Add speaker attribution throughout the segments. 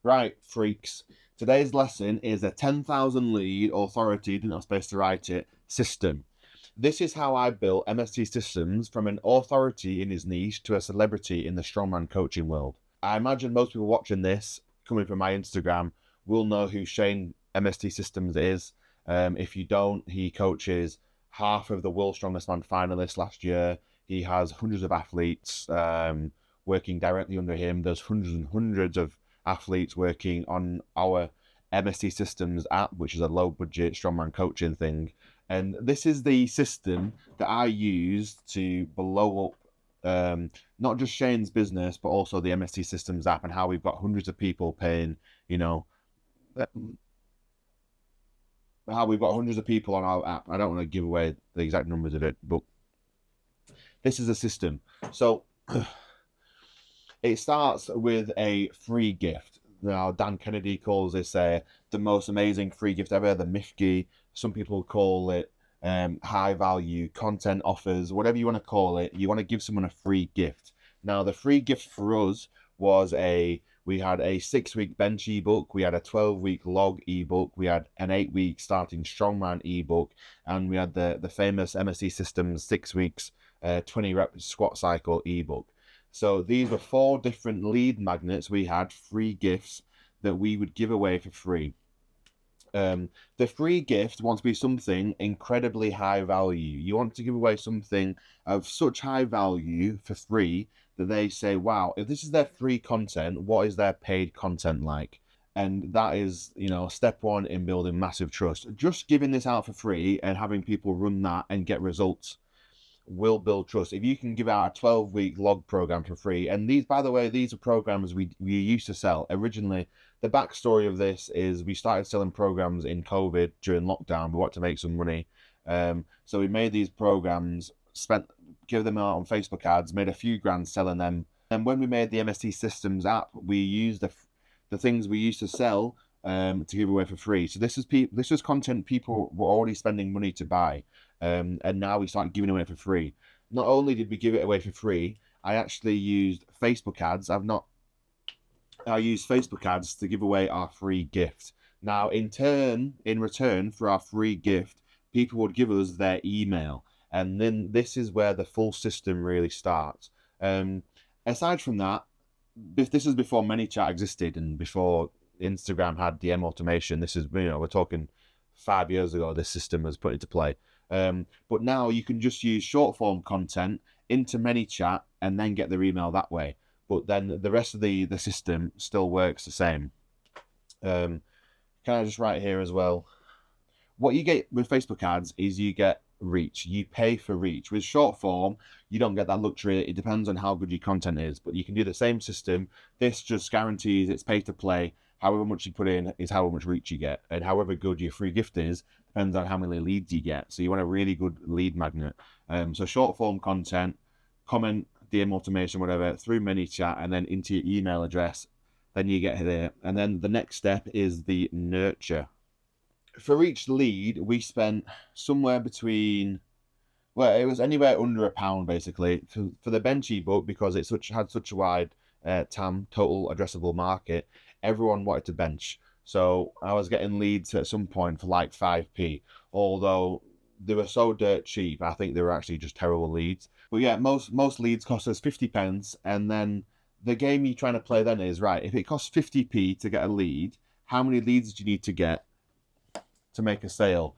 Speaker 1: Right, freaks. Today's lesson is a 10,000 lead authority, didn't have space to write it, system. This is how I built MST Systems from an authority in his niche to a celebrity in the strongman coaching world. I imagine most people watching this, coming from my Instagram, will know who Shane MST Systems is. If you don't, he coaches half of the World's Strongest Man finalists last year. He has hundreds of athletes working directly under him. There's hundreds and hundreds of athletes working on our MST Systems app, which is a low budget strongman coaching thing. And this is the system that I use to blow up not just Shane's business, but also the MST Systems app, and how we've got hundreds of people paying, you know, uh, how we've got hundreds of people on our app. I don't want to give away the exact numbers of it, but this is a system. So it starts with a free gift. Now, Dan Kennedy calls this the most amazing free gift ever, the Mifki. Some people call it high value content offers, whatever you want to call it. You want to give someone a free gift. Now, the free gift for us was we had a 6-week bench ebook, we had a 12-week log ebook, we had an 8-week starting strongman ebook, and we had the famous MSC Systems 6 weeks 20 rep squat cycle ebook. So these were 4 different lead magnets we had, free gifts that we would give away for free. The free gift wants to be something incredibly high value. You want to give away something of such high value for free that they say, wow, if this is their free content, what is their paid content like? And that is, step one in building massive trust. Just giving this out for free and having people run that and get results will build trust. If you can give out a 12-week log program for free, and these, by the way, these are programs we used to sell originally. The backstory of this is we started selling programs in COVID during lockdown. We wanted to make some money, so we made these programs, give them out on Facebook ads, made a few grand selling them. And when we made the MST Systems app, we used the things we used to sell to give away for free. So this was content people were already spending money to buy. And now we start giving away for free. Not only did we give it away for free, I actually used Facebook ads. I used Facebook ads to give away our free gift. Now, in return for our free gift, people would give us their email, and then this is where the full system really starts. Aside from that, this is before ManyChat existed and before Instagram had DM automation. This is, we're talking 5 years ago. This system was put into play. But now you can just use short form content into ManyChat and then get their email that way. But then the rest of the system still works the same. Can I just write here as well? What you get with Facebook ads is you get reach. You pay for reach. With short form, you don't get that luxury. It depends on how good your content is, but you can do the same system. This just guarantees it's pay to play. However much you put in is how much reach you get, and however good your free gift is depends on how many leads you get. So you want a really good lead magnet. So short form content, comment, DM automation, whatever, through ManyChat, and then into your email address. Then you get there, and then the next step is the nurture. For each lead, we spent somewhere between, well, it was anywhere under £1 basically for the bench ebook, because it had such a wide TAM, total addressable market. Everyone wanted to bench, so I was getting leads at some point for like 5p, although they were so dirt cheap. I think they were actually just terrible leads. But yeah, most leads cost us 50p, and then the game you're trying to play then is, right, if it costs 50p to get a lead, how many leads do you need to get to make a sale?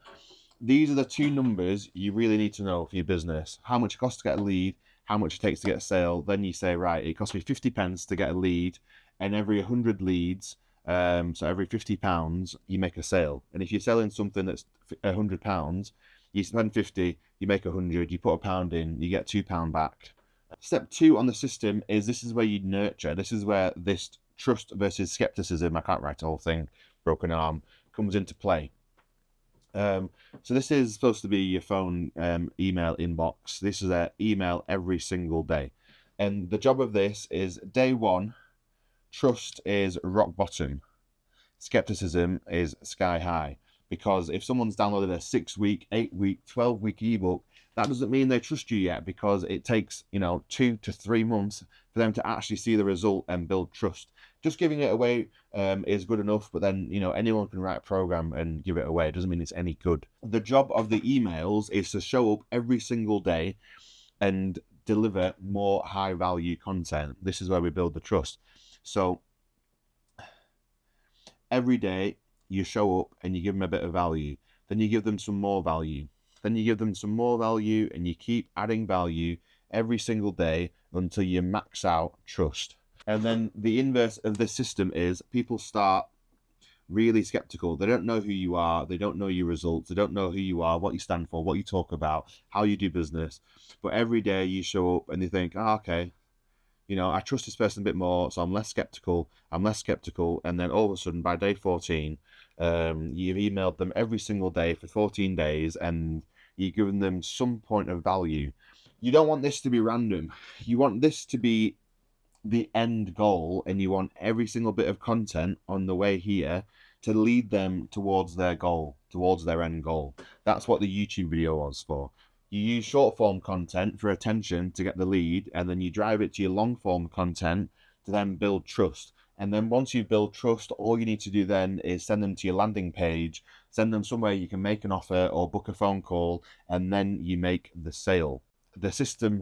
Speaker 1: These are the 2 numbers you really need to know for your business. How much it costs to get a lead, how much it takes to get a sale. Then you say, right, it costs me 50p to get a lead, and every 100 leads, so every £50, you make a sale. And if you're selling something that's £100, you spend 50, you make 100, you put £1 in, you get £2 back. Step 2 on the system is, this is where you nurture. This is where this trust versus skepticism, I can't write the whole thing, broken arm, comes into play. So this is supposed to be your phone email inbox. This is an email every single day. And the job of this is, day 1, trust is rock bottom. Skepticism is sky high. Because if someone's downloaded a 6-week, 8-week, 12-week ebook, that doesn't mean they trust you yet, because it takes, 2 to 3 months for them to actually see the result and build trust. Just giving it away is good enough, but then, anyone can write a program and give it away. It doesn't mean it's any good. The job of the emails is to show up every single day and deliver more high value content. This is where we build the trust. So every day you show up and you give them a bit of value, then you give them some more value, then you give them some more value, and you keep adding value every single day until you max out trust. And then the inverse of this system is people start really skeptical. They don't know who you are, they don't know your results, they don't know who you are, what you stand for, what you talk about, how you do business. But every day you show up and they think, okay, I trust this person a bit more, so I'm less skeptical, and then all of a sudden by day 14, you've emailed them every single day for 14 days, and you've given them some point of value. You don't want this to be random. You want this to be the end goal, and you want every single bit of content on the way here to lead them towards their goal, towards their end goal. That's what the YouTube video was for. You use short form content for attention to get the lead, and then you drive it to your long form content to then build trust. And then once you build trust, all you need to do then is send them to your landing page, send them somewhere you can make an offer or book a phone call, and then you make the sale. The system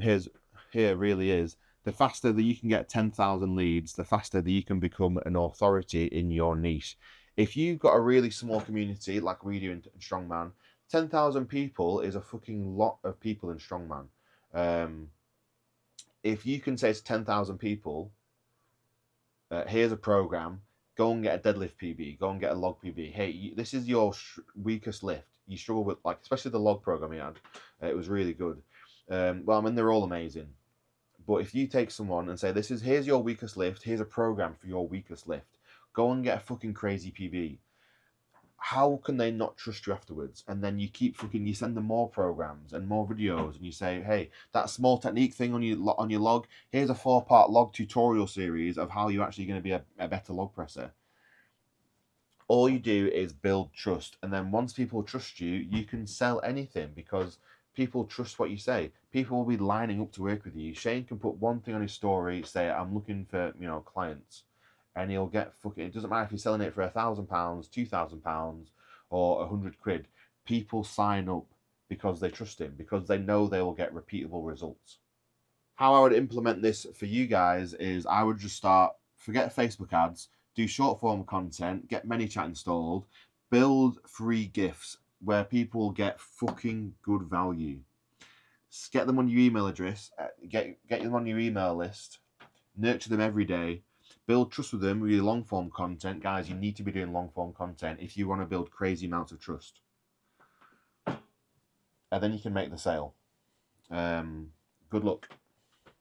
Speaker 1: here really is, the faster that you can get 10,000 leads, the faster that you can become an authority in your niche. If you've got a really small community like we do in Strongman, 10,000 people is a fucking lot of people in Strongman. If you can say to 10,000 people, here's a program, go and get a deadlift PB, go and get a log PB. Hey, this is your weakest lift. You struggle with, like, especially the log program he had. It was really good. They're all amazing. But if you take someone and say, here's your weakest lift, here's a program for your weakest lift, go and get a fucking crazy PB. How can they not trust you afterwards? And then you send them more programs and more videos, and you say, hey, that small technique thing on your log, here's a 4-part log tutorial series of how you're actually going to be a better log presser. All you do is build trust, and then once people trust you, you can sell anything, because people trust what you say. People will be lining up to work with you. Shane can put one thing on his story, say, I'm looking for, clients, and he'll get it doesn't matter if he's selling it for £1,000, £2,000, or £100. People sign up because they trust him, because they know they will get repeatable results. How I would implement this for you guys is, I would just forget Facebook ads, do short form content, get ManyChat installed, build free gifts where people get fucking good value. Get them on your email address, get them on your email list, nurture them every day, build trust with them with your long form content. Guys, you need to be doing long form content if you want to build crazy amounts of trust. And then you can make the sale. Good luck.